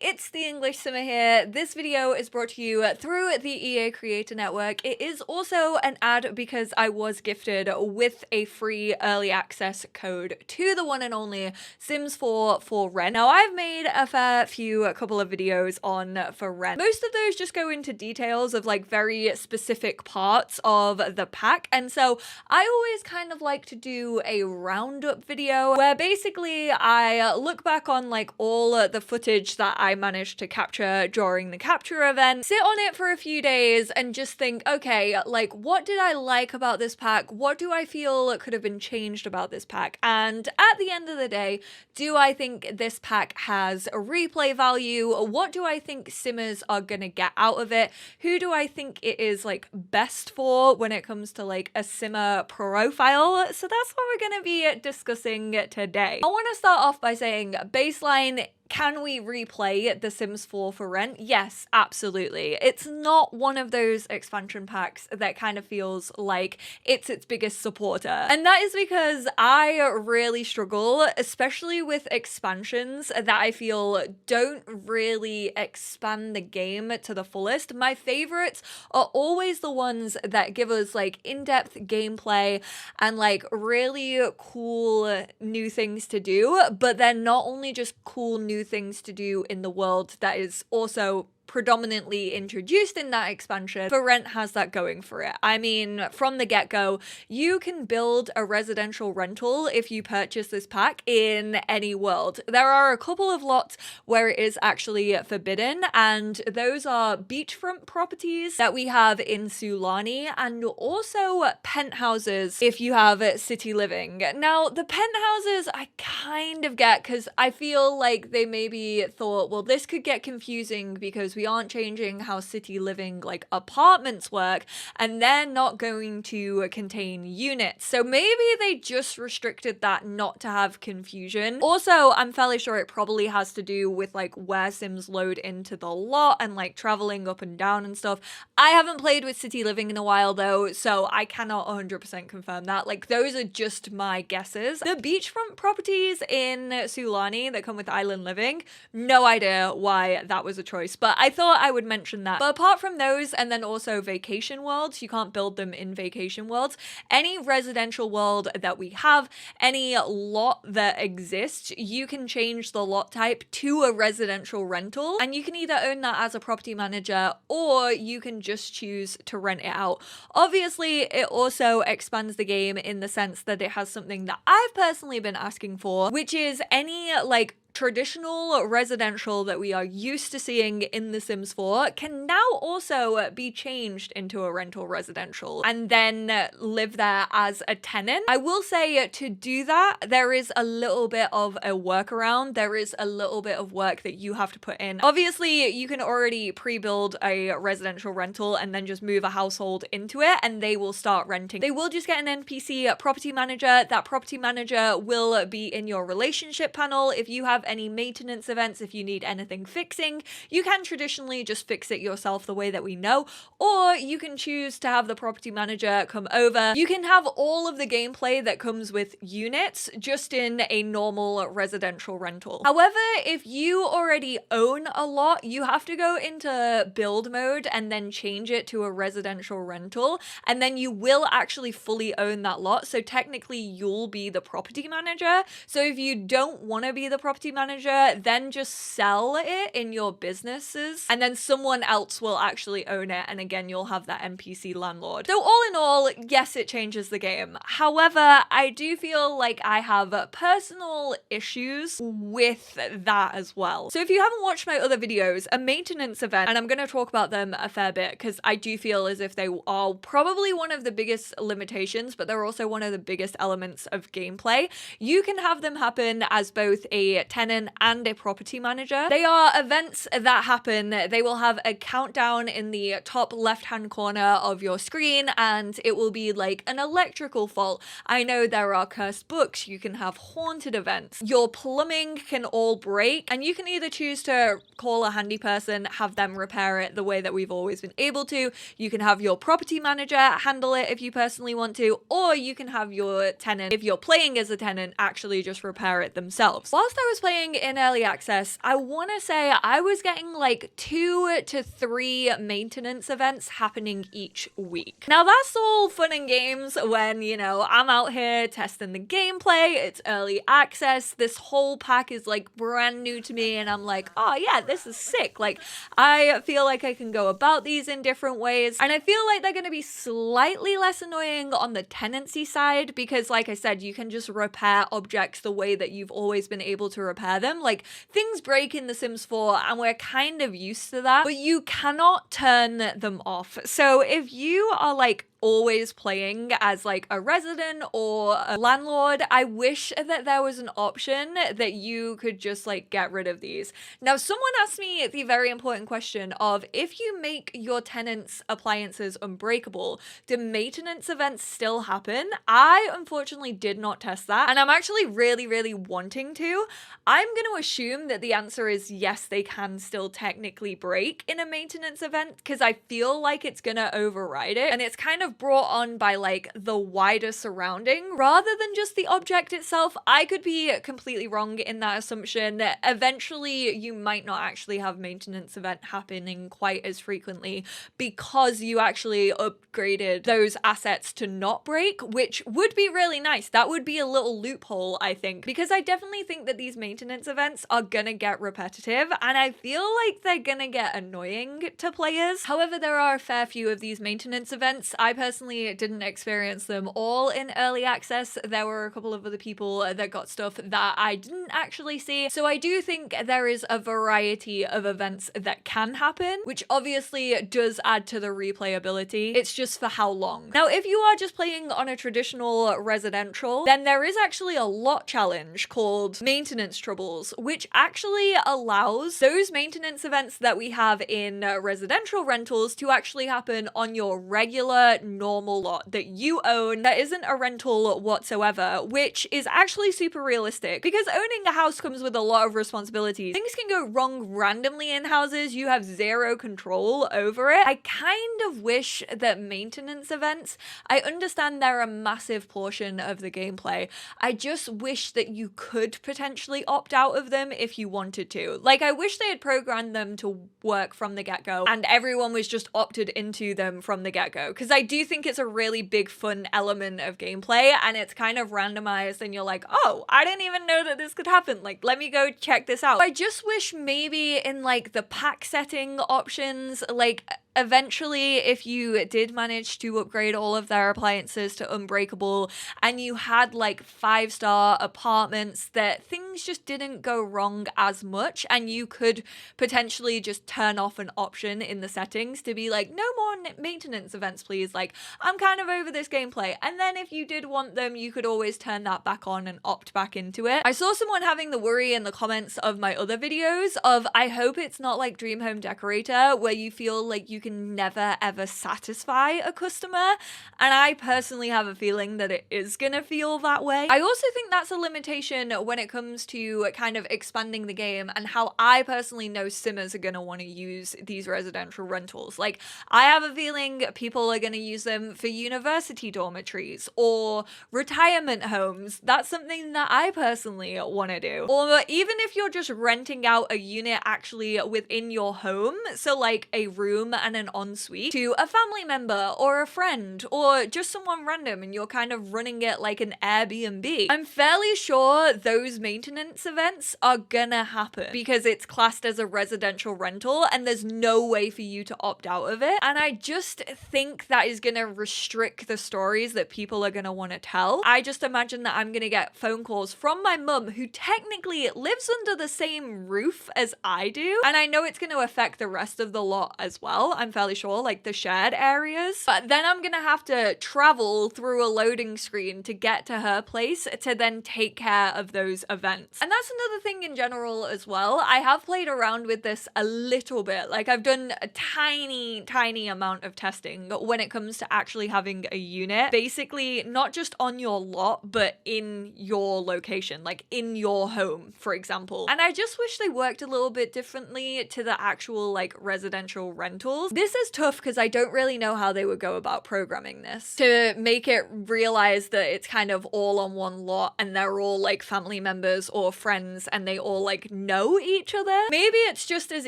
it's the English Simmer here. This video is brought to you through the EA Creator Network. It is also an ad because I was gifted with a free early access code to the one and only Sims 4 for Rent. Now, I've made a couple of videos on For Rent. Most of those just go into details of like very specific parts of the pack, and so I always kind of like to do a roundup video where basically I look back on like all the footage that I managed to capture during the capture event, sit on it for a few days and just think, okay, like what did I like about this pack? What do I feel could have been changed about this pack? And at the end of the day, do I think this pack has a replay value? What do I think simmers are gonna get out of it? Who do I think it is like best for when it comes to like a simmer profile? So that's what we're gonna be discussing today. I want to start off by saying baseline, can we replay The Sims 4 for Rent? Yes, absolutely. It's not one of those expansion packs that kind of feels like it's its biggest supporter. And that is because I really struggle, especially with expansions that I feel don't really expand the game to the fullest. My favorites are always the ones that give us like in-depth gameplay and like really cool new things to do, but they're not only just cool new things to do in the world that is also predominantly introduced in that expansion. For Rent has that going for it. I mean, from the get-go, you can build a residential rental if you purchase this pack in any world. There are a couple of lots where it is actually forbidden, and those are beachfront properties that we have in Sulani, and also penthouses if you have city living. Now, the penthouses I kind of get, because I feel like they maybe thought, well, this could get confusing because we aren't changing how city living like apartments work, and they're not going to contain units. So maybe they just restricted that not to have confusion. Also, I'm fairly sure it probably has to do with like where Sims load into the lot and like traveling up and down and stuff. I haven't played with city living in a while though, so I cannot 100% confirm that. Like, those are just my guesses. The beachfront properties in Sulani that come with island living, no idea why that was a choice, but I thought I would mention that. But apart from those, and then also vacation worlds, you can't build them in vacation worlds. Any residential world that we have, any lot that exists, you can change the lot type to a residential rental, and you can either own that as a property manager or you can just choose to rent it out. Obviously, it also expands the game in the sense that it has something that I've personally been asking for, which is any like traditional residential that we are used to seeing in The Sims 4 can now also be changed into a rental residential and then live there as a tenant. I will say, to do that, there is a little bit of a workaround. There is a little bit of work that you have to put in. Obviously, you can already pre-build a residential rental and then just move a household into it and they will start renting. They will just get an NPC property manager. That property manager will be in your relationship panel. If you have any maintenance events, if you need anything fixing, you can traditionally just fix it yourself the way that we know, or you can choose to have the property manager come over. You can have all of the gameplay that comes with units just in a normal residential rental. However, if you already own a lot, you have to go into build mode and then change it to a residential rental, and then you will actually fully own that lot. So technically you'll be the property manager. So if you don't want to be the property manager, then just sell it in your businesses and then someone else will actually own it, and again you'll have that NPC landlord. So all in all, yes, it changes the game. However, I do feel like I have personal issues with that as well. So if you haven't watched my other videos, a maintenance event, and I'm going to talk about them a fair bit because I do feel as if they are probably one of the biggest limitations, but they're also one of the biggest elements of gameplay. You can have them happen as both a tenant and a property manager. They are events that happen. They will have a countdown in the top left-hand corner of your screen, and it will be like an electrical fault. I know there are cursed books. You can have haunted events. Your plumbing can all break, and you can either choose to call a handy person, have them repair it the way that we've always been able to. You can have your property manager handle it if you personally want to, or you can have your tenant, if you're playing as a tenant, actually just repair it themselves. Whilst I was playing playing in early access, I want to say I was getting like 2 to 3 maintenance events happening each week. Now that's all fun and games when, you know, I'm out here testing the gameplay, it's early access, this whole pack is like brand new to me and I'm like, oh yeah, this is sick. Like I feel like I can go about these in different ways, and I feel like they're going to be slightly less annoying on the tenancy side because, like I said, you can just repair objects the way that you've always been able to repair them. Like things break in The Sims 4 and we're kind of used to that, but you cannot turn them off. So if you are like always playing as like a resident or a landlord, I wish that there was an option that you could just like get rid of these. Now, someone asked me the very important question of, if you make your tenants' appliances unbreakable, do maintenance events still happen? I unfortunately did not test that, and I'm actually really wanting to. I'm going to assume that the answer is yes, they can still technically break in a maintenance event because I feel like it's going to override it, and it's kind of brought on by like the wider surrounding rather than just the object itself. I could be completely wrong in that assumption. Eventually you might not actually have maintenance event happening quite as frequently because you actually upgraded those assets to not break, which would be really nice. That would be a little loophole, I think, because I definitely think that these maintenance events are gonna get repetitive and I feel like they're gonna get annoying to players. However, there are a fair few of these maintenance events. I personally didn't experience them all in early access. There were a couple of other people that got stuff that I didn't actually see. So I do think there is a variety of events that can happen, which obviously does add to the replayability. It's just for how long. Now, if you are just playing on a traditional residential, then there is actually a lot challenge called Maintenance Troubles, which actually allows those maintenance events that we have in residential rentals to actually happen on your regular normal lot that you own that isn't a rental whatsoever, which is actually super realistic because owning a house comes with a lot of responsibilities. Things can go wrong randomly in houses. You have zero control over it. I kind of wish that maintenance events, I understand they're a massive portion of the gameplay. I just wish that you could potentially opt out of them if you wanted to. Like, I wish they had programmed them to work from the get-go and everyone was just opted into them from the get-go, because I do think it's a really big fun element of gameplay and it's kind of randomized and you're like, oh, I didn't even know that this could happen. Like, let me go check this out. I just wish maybe in like the pack setting options, like eventually if you did manage to upgrade all of their appliances to unbreakable and you had like 5-star apartments, that things just didn't go wrong as much and you could potentially just turn off an option in the settings to be like, no more maintenance events please, like I'm kind of over this gameplay, and then if you did want them you could always turn that back on and opt back into it. I saw someone having the worry in the comments of my other videos of, I hope it's not like Dream Home Decorator where you feel like you can never ever satisfy a customer, and I personally have a feeling that it is gonna feel that way. I also think that's a limitation when it comes to kind of expanding the game and how I personally know simmers are gonna want to use these residential rentals. Like, I have a feeling people are gonna use them for university dormitories or retirement homes. That's something that I personally want to do. Or even if you're just renting out a unit actually within your home, so like a room and an ensuite to a family member or a friend or just someone random and you're kind of running it like an Airbnb. I'm fairly sure those maintenance events are gonna happen because it's classed as a residential rental and there's no way for you to opt out of it. And I just think that is gonna restrict the stories that people are gonna want to tell. I just imagine that I'm gonna get phone calls from my mum, who technically lives under the same roof as I do, and I know it's gonna affect the rest of the lot as well. I'm fairly sure, like the shared areas. But then I'm gonna have to travel through a loading screen to get to her place to then take care of those events. And that's another thing in general as well. I have played around with this a little bit. Like, I've done a tiny amount of testing when it comes to actually having a unit, basically not just on your lot, but in your location, like in your home, for example. And I just wish they worked a little bit differently to the actual like residential rentals. itself. This is tough because I don't really know how they would go about programming this to make it realize that it's kind of all on one lot and they're all like family members or friends and they all like know each other. Maybe it's just as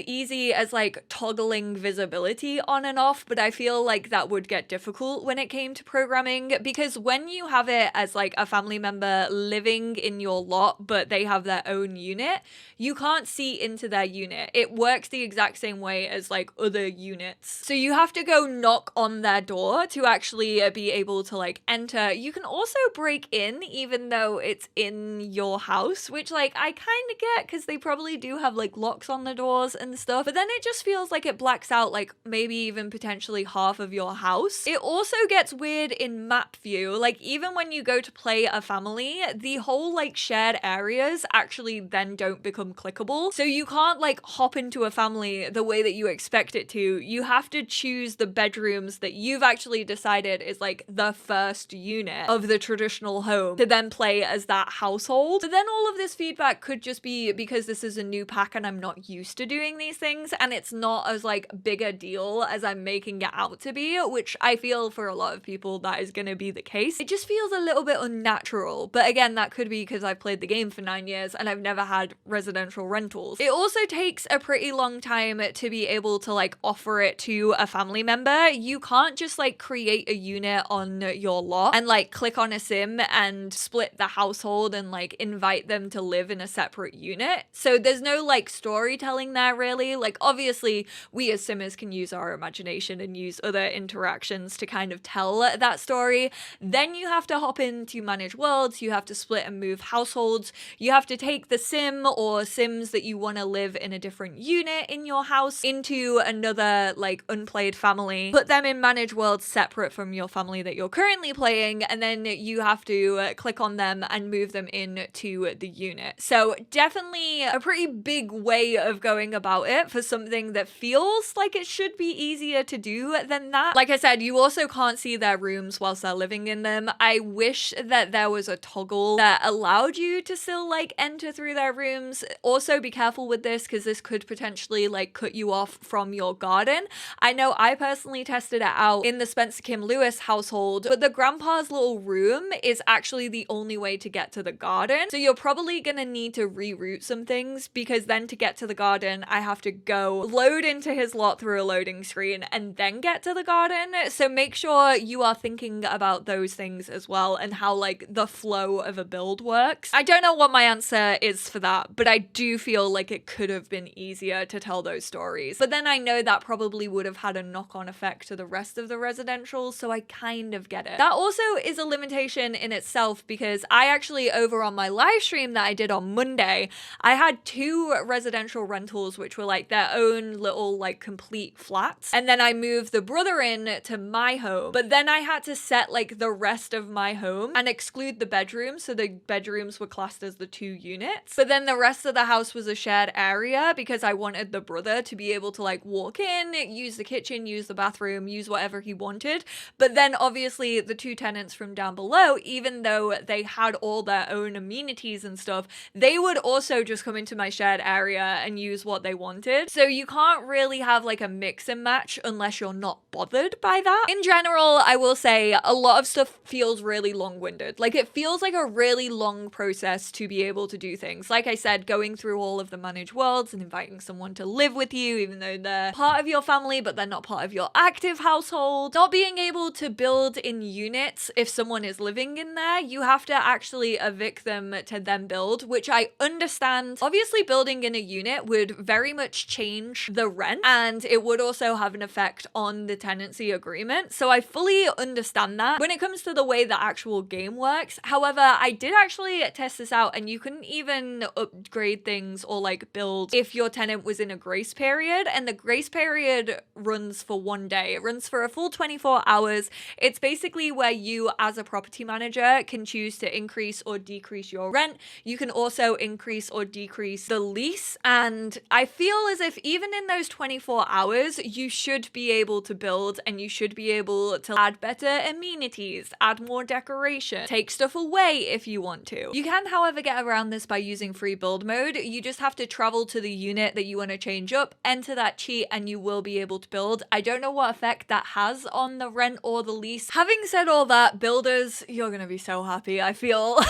easy as like toggling visibility on and off, but I feel like that would get difficult when it came to programming, because when you have it as like a family member living in your lot but they have their own unit, you can't see into their unit. It works the exact same way as like other units. So you have to go knock on their door to actually be able to like enter. You can also break in even though it's in your house, which like I kind of get because they probably do have like locks on the doors and stuff, but then it just feels like it blacks out like maybe even potentially half of your house. It also gets weird in map view. Like even when you go to play a family, the whole like shared areas actually then don't become clickable. So you can't like hop into a family the way that you expect it to. You have to choose the bedrooms that you've actually decided is like the first unit of the traditional home to then play as that household. So then all of this feedback could just be because this is a new pack and I'm not used to doing these things, and it's not as like big a deal as I'm making it out to be, which I feel for a lot of people that is going to be the case. It just feels a little bit unnatural, but again, that could be because I've played the game for 9 years and I've never had residential rentals. It also takes a pretty long time to be able to like offer it to a family member. You can't just like create a unit on your lot and like click on a sim and split the household and like invite them to live in a separate unit. So there's no like storytelling there really. Like obviously we as simmers can use our imagination and use other interactions to kind of tell that story. Then you have to hop into manage worlds, you have to split and move households, you have to take the sim or sims that you want to live in a different unit in your house into another like unplayed family, put them in manage worlds separate from your family that you're currently playing, and then you have to click on them and move them into the unit. So definitely a pretty big way of going about it for something that feels like it should be easier to do than that. Like I said, you also can't see their rooms whilst they're living in them. I wish that there was a toggle that allowed you to still like enter through their rooms. Also be careful with this because this could potentially like cut you off from your garden. I know I personally tested it out in the Spencer Kim Lewis household, but the grandpa's little room is actually the only way to get to the garden. So you're probably gonna need to reroute some things, because then to get to the garden, I have to go load into his lot through a loading screen and then get to the garden. So make sure you are thinking about those things as well and how like the flow of a build works. I don't know what my answer is for that, but I do feel like it could have been easier to tell those stories. But then I know that probably would have had a knock-on effect to the rest of the residential, so I kind of get it. That also is a limitation in itself, because I actually, over on my live stream that I did on Monday, I had 2 residential rentals which were like their own little like complete flats, and then I moved the brother in to my home, but then I had to set like the rest of my home and exclude the bedrooms, so the bedrooms were classed as the 2 units, but then the rest of the house was a shared area because I wanted the brother to be able to like walk in, use the kitchen, use the bathroom, use whatever he wanted. But then obviously the 2 tenants from down below, even though they had all their own amenities and stuff, they would also just come into my shared area and use what they wanted. So you can't really have like a mix and match unless you're not bothered by that. In general, I will say a lot of stuff feels really long-winded. Like it feels like a really long process to be able to do things. Like I said, going through all of the managed worlds and inviting someone to live with you, even though they're part of your family, but they're not part of your active household. Not being able to build in units if someone is living in there, you have to actually evict them to then build, which I understand. Obviously, building in a unit would very much change the rent, and it would also have an effect on the tenancy agreement. So I fully understand that when it comes to the way the actual game works. However, I did actually test this out, and you couldn't even upgrade things or like build if your tenant was in a grace period, and the grace period runs for 1 day. It runs for a full 24 hours. It's basically where you as a property manager can choose to increase or decrease your rent. You can also increase or decrease the lease, and I feel as if even in those 24 hours you should be able to build, and you should be able to add better amenities, add more decoration, take stuff away if you want to. You can, however, get around this by using free build mode. You just have to travel to the unit that you want to change up, enter that cheat, and you will be be able to build. I don't know what effect that has on the rent or the lease. Having said all that, builders, you're gonna be so happy. I feel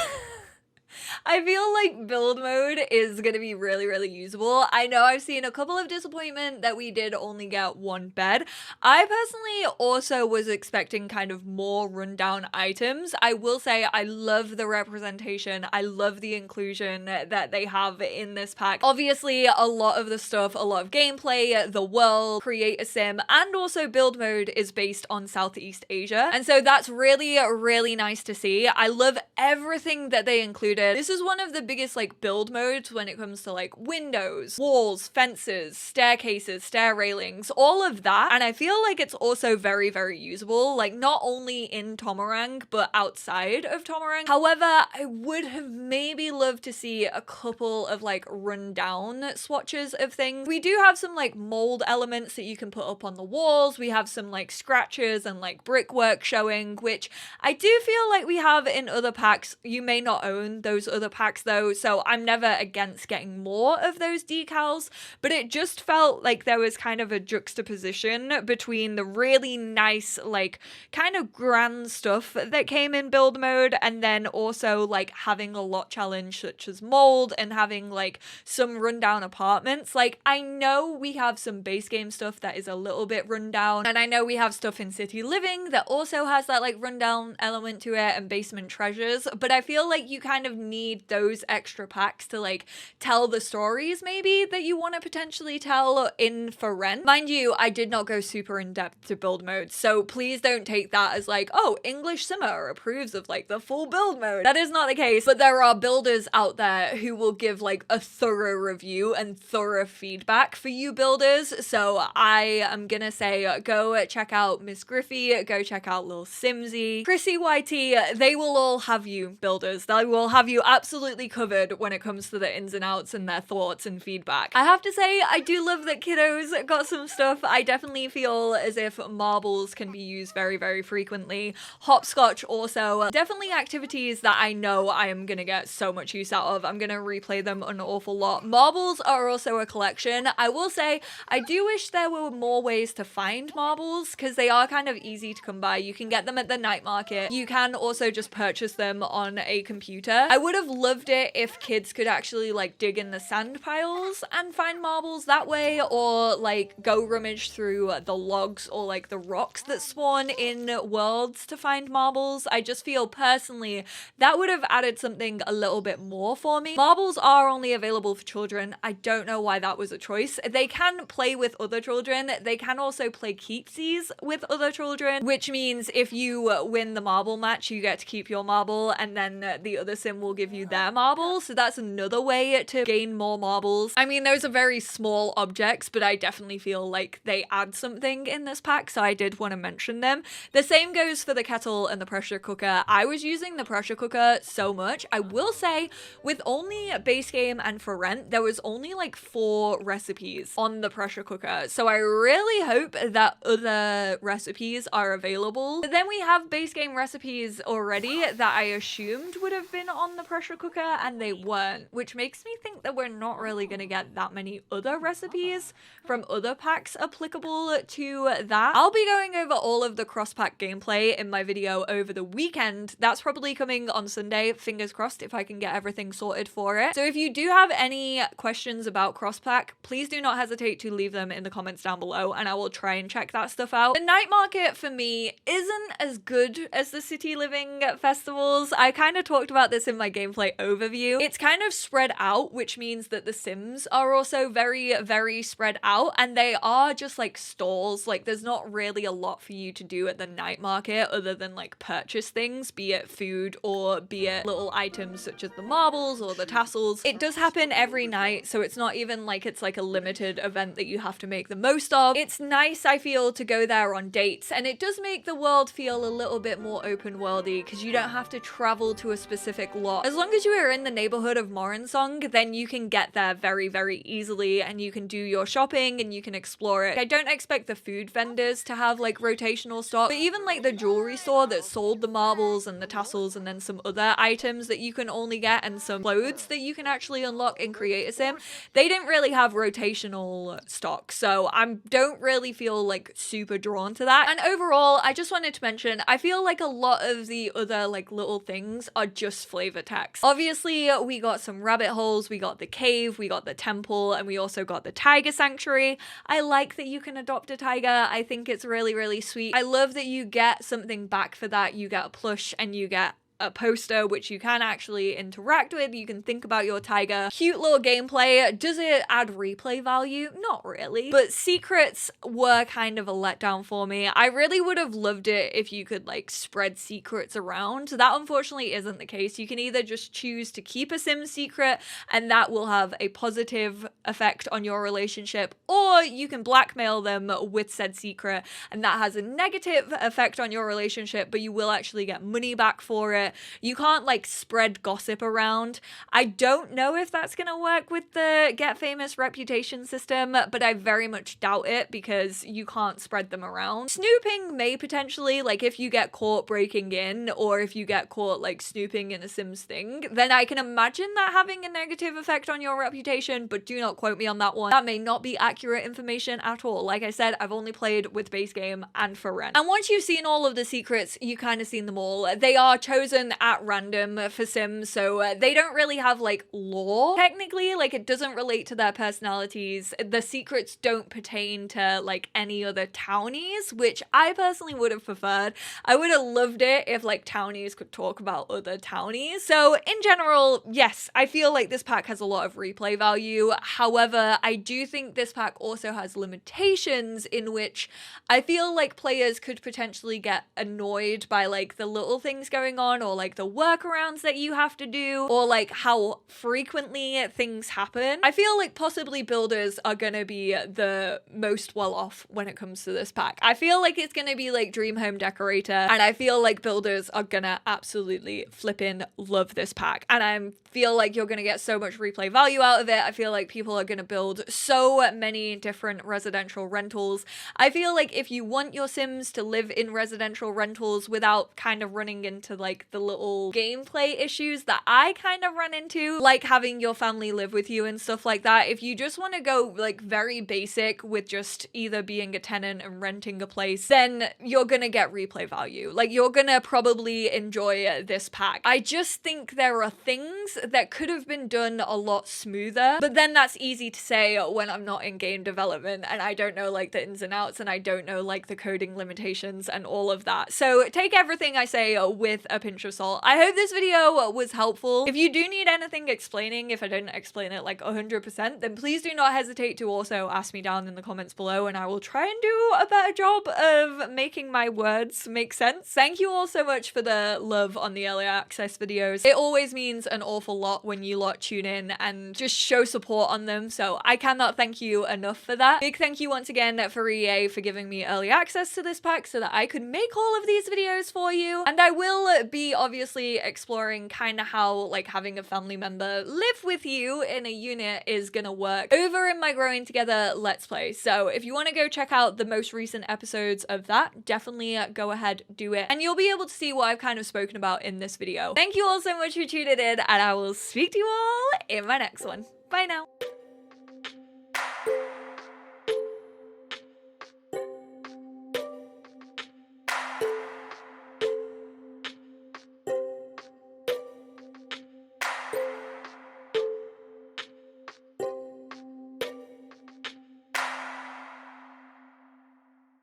I feel like build mode is going to be really, really usable. I know I've seen a couple of disappointment that we did only get one bed. I personally also was expecting kind of more rundown items. I will say I love the representation. I love the inclusion that they have in this pack. Obviously, a lot of the stuff, a lot of gameplay, the world, create a sim, and also build mode is based on Southeast Asia. And so that's really, really nice to see. I love everything that they included. This is one of the biggest like build modes when it comes to like windows, walls, fences, staircases, stair railings, all of that. And I feel like it's also very, very usable, like not only in Tomarang, but outside of Tomarang. However, I would have maybe loved to see a couple of like rundown swatches of things. We do have some like mold elements that you can put up on the walls. We have some like scratches and like brickwork showing, which I do feel like we have in other packs. You may not own those other packs though, so I'm never against getting more of those decals, but it just felt like there was kind of a juxtaposition between the really nice, like kind of grand stuff that came in build mode, and then also like having a lot challenge such as mold and having like some rundown apartments. Like I know we have some base game stuff that is a little bit rundown, and I know we have stuff in city living that also has that like rundown element to it, and basement treasures, but I feel like you kind of need those extra packs to like tell the stories maybe that you want to potentially tell in for rent. Mind you, I did not go super in depth to build mode, so please don't take that as like, oh, EnglishSimmer approves of like the full build mode. That is not the case, but there are builders out there who will give like a thorough review and thorough feedback for you builders. So I am gonna say go check out Miss Griffey, go check out Lil Simsy, Chrissy YT. They will all have you builders. They will have you absolutely covered when it comes to the ins and outs and their thoughts and feedback. I have to say, I do love that kiddos got some stuff. I definitely feel as if marbles can be used very, very frequently. Hopscotch also. Definitely activities that I know I am gonna get so much use out of. I'm gonna replay them an awful lot. Marbles are also a collection. I will say, I do wish there were more ways to find marbles because they are kind of easy to come by. You can get them at the night market. You can also just purchase them on a computer. I would have loved it if kids could actually like dig in the sand piles and find marbles that way, or like go rummage through the logs or like the rocks that spawn in worlds to find marbles. I just feel personally that would have added something a little bit more for me. Marbles are only available for children. I don't know why that was a choice. They can play with other children. They can also play keepsies with other children, which means if you win the marble match, you get to keep your marble, and then the other sim will give you their marbles. So that's another way to gain more marbles. I mean, those are very small objects, but I definitely feel like they add something in this pack, so I did want to mention them. The same goes for the kettle and the pressure cooker. I was using the pressure cooker so much. I will say, with only base game and for rent, there was only like 4 recipes on the pressure cooker. So I really hope that other recipes are available. But then we have base game recipes already that I assumed would have been on the pressure cooker, and they weren't, which makes me think that we're not really going to get that many other recipes from other packs applicable to that. I'll be going over all of the cross-pack gameplay in my video over the weekend. That's probably coming on Sunday, fingers crossed, if I can get everything sorted for it. So if you do have any questions about cross-pack, please do not hesitate to leave them in the comments down below, and I will try and check that stuff out. The night market for me isn't as good as the city living festivals. I kind of talked about this in my gameplay overview. It's kind of spread out, which means that the sims are also very, very spread out, and they are just like stalls. Like there's not really a lot for you to do at the night market other than like purchase things, be it food or be it little items such as the marbles or the tassels. It does happen every night, so it's not even like it's like a limited event that you have to make the most of. It's nice, I feel, to go there on dates, and it does make the world feel a little bit more open worldy because you don't have to travel to a specific lot. As long as you are in the neighborhood of Morensong, then you can get there very, very easily and you can do your shopping and you can explore it. I don't expect the food vendors to have like rotational stock, but even like the jewelry store that sold the marbles and the tassels and then some other items that you can only get and some clothes that you can actually unlock in Create a Sim, they didn't really have rotational stock. So I don't really feel like super drawn to that. And overall, I just wanted to mention, I feel like a lot of the other like little things are just flavor text. Obviously, we got some rabbit holes, we got the cave, we got the temple, and we also got the tiger sanctuary. I like that you can adopt a tiger. I think it's really, really sweet. I love that you get something back for that. You get a plush and you get a poster which you can actually interact with. You can think about your tiger. Cute little gameplay. Does it add replay value? Not really. But secrets were kind of a letdown for me. I really would have loved it if you could like spread secrets around. That unfortunately isn't the case. You can either just choose to keep a sim secret and that will have a positive effect on your relationship, or you can blackmail them with said secret and that has a negative effect on your relationship, but you will actually get money back for it. You can't like spread gossip around. I don't know if that's gonna work with the Get Famous reputation system, but I very much doubt it because you can't spread them around. Snooping may potentially, like if you get caught breaking in or if you get caught like snooping in a Sims thing, then I can imagine that having a negative effect on your reputation, but do not quote me on that one. That may not be accurate information at all. Like I said, I've only played with base game and for rent. And once you've seen all of the secrets, you kind of seen them all. They are chosen at random for Sims, so they don't really have like lore technically. Like it doesn't relate to their personalities. The secrets don't pertain to like any other townies, which I personally would have preferred. I would have loved it if like townies could talk about other townies. So in general, yes, I feel like this pack has a lot of replay value. However, I do think this pack also has limitations in which I feel like players could potentially get annoyed by like the little things going on, or like the workarounds that you have to do, or like how frequently things happen. I feel like possibly builders are gonna be the most well off when it comes to this pack. I feel like it's gonna be like Dream Home Decorator, and I feel like builders are gonna absolutely flippin' love this pack, and I feel like you're gonna get so much replay value out of it. I feel like people are gonna build so many different residential rentals. I feel like if you want your Sims to live in residential rentals without kind of running into like the little gameplay issues that I kind of run into, like having your family live with you and stuff like that, if you just want to go like very basic with just either being a tenant and renting a place, then you're gonna get replay value. Like you're gonna probably enjoy this pack. I just think there are things that could have been done a lot smoother, but then that's easy to say when I'm not in game development and I don't know like the ins and outs and I don't know like the coding limitations and all of that. So take everything I say with a pinch of salt. I hope this video was helpful. If you do need anything explaining, if I didn't explain it like 100%, then please do not hesitate to also ask me down in the comments below and I will try and do a better job of making my words make sense. Thank you all so much for the love on the early access videos. It always means an awful lot when you lot tune in and just show support on them, so I cannot thank you enough for that. Big thank you once again for EA for giving me early access to this pack so that I could make all of these videos for you, and I will be obviously exploring kind of how like having a family member live with you in a unit is gonna work over in my Growing Together Let's Play. So if you want to go check out the most recent episodes of that, definitely go ahead, do it, and you'll be able to see what I've kind of spoken about in this video. Thank you all so much for tuning in, and I will speak to you all in my next one. Bye now.